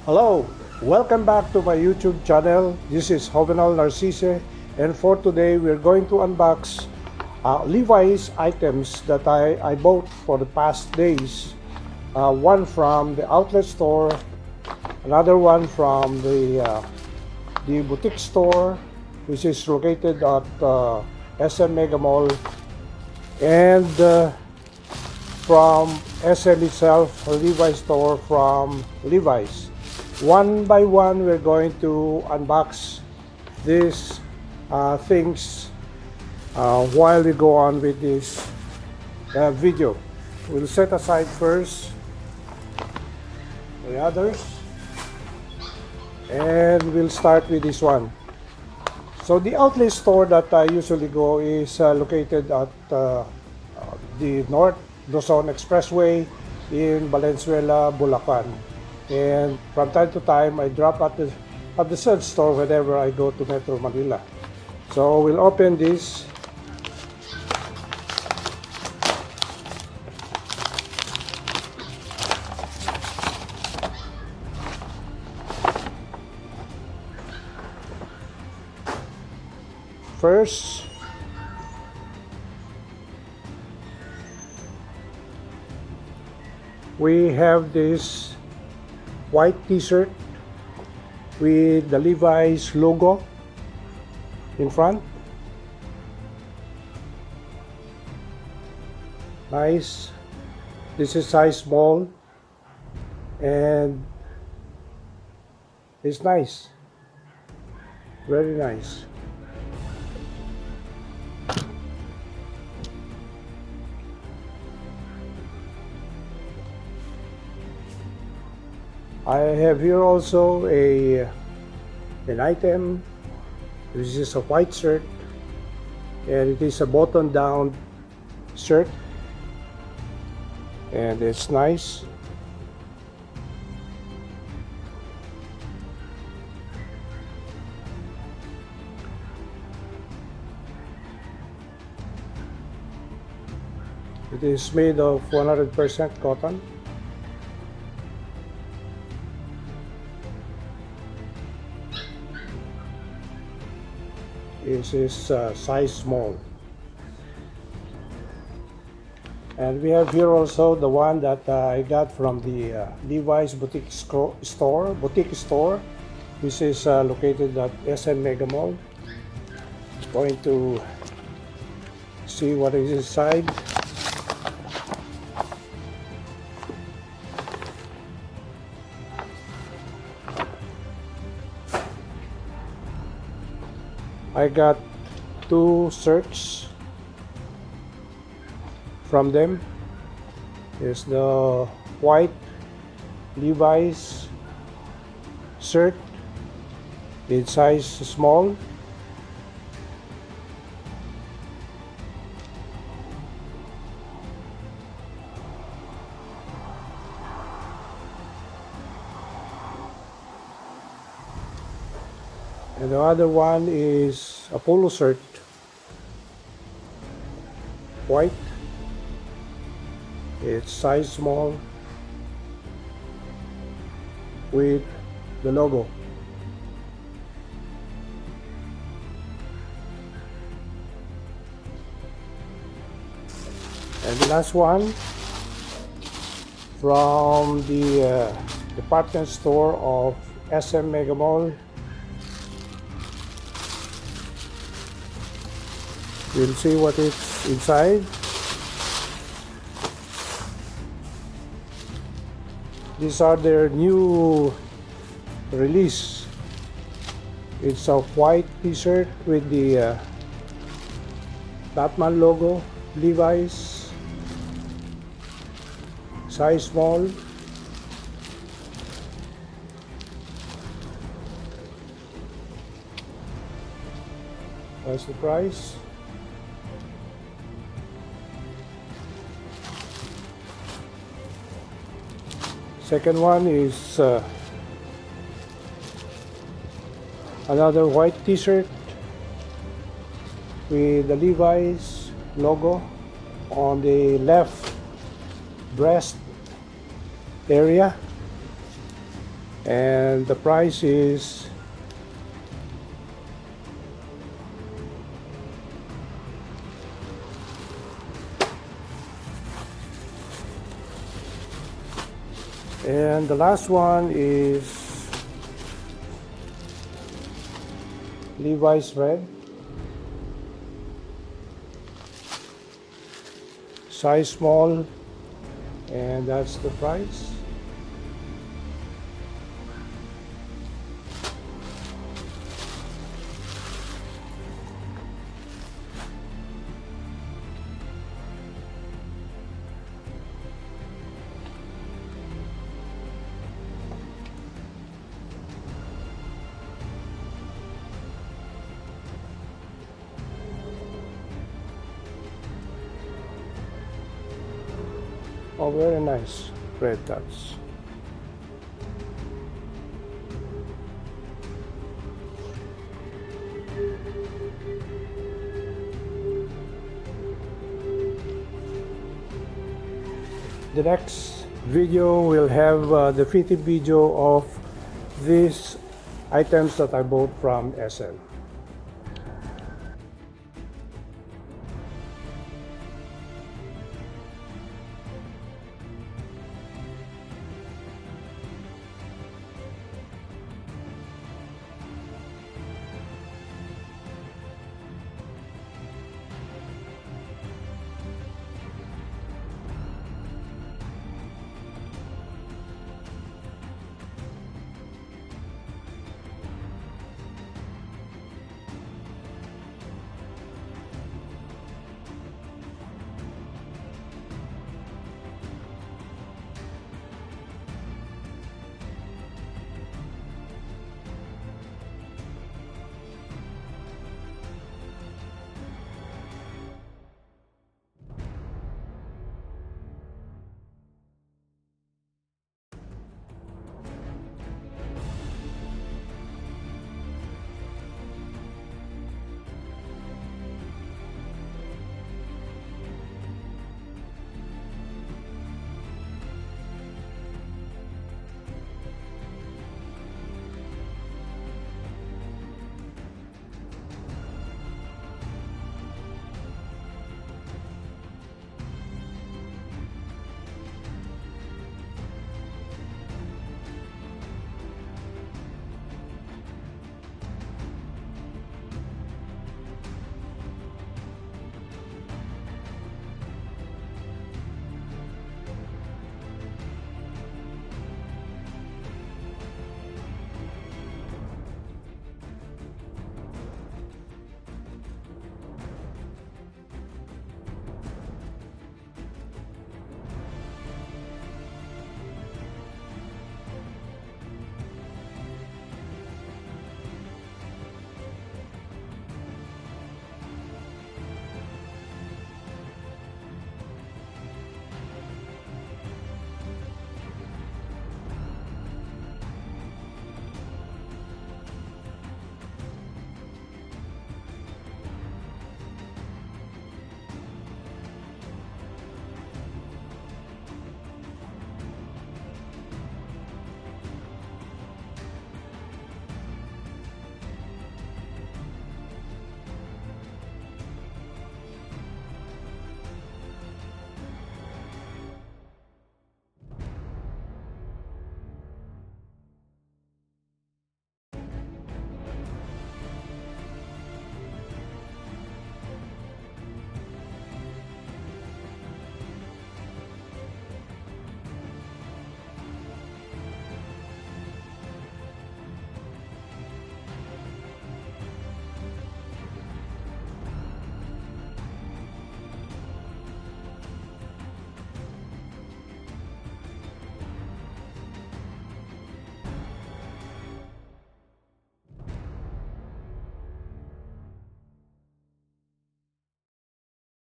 Hello, welcome back to my YouTube channel. This is Jovenal Narcisse, and for today we're going to unbox Levi's items that I bought for the past days. One from the outlet store, another one from the boutique store, which is located at SM Mega Mall, and from SM itself, a Levi's store from Levi's. One by one, we're going to unbox these things while we go on with this video. We'll set aside first the others, and we'll start with this one. So the outlet store that I usually go is located at the North Luzon Expressway in Valenzuela, Bulacan. And from time to time, I drop at the said store whenever I go to Metro Manila. So we'll open this. First, we have this white t-shirt with the Levi's logo in front. Nice. This is size small and it's nice, very nice. I have here also an item. This is a white shirt, and it is a button-down shirt, and it's nice. It is made of 100% cotton. This is size small. And we have here also the one that I got from the Levi's boutique store, which is located at SM Mega Mall. Going to see what is inside. I got two shirts from them. It's the white Levi's shirt in size small, and the other one is a polo shirt, white. It's size small with the logo. And the last one from the department store of SM Mega Mall. We'll see what is inside. These are their new release. It's a white t-shirt with the Batman logo, Levi's, size small. That's the price. Second one is another white t-shirt with the Levi's logo on the left breast area, and the price is and the last one is Levi's red, size small, and that's the price. Oh, very nice red dots. The next video will have the fitting video of these items that I bought from SN.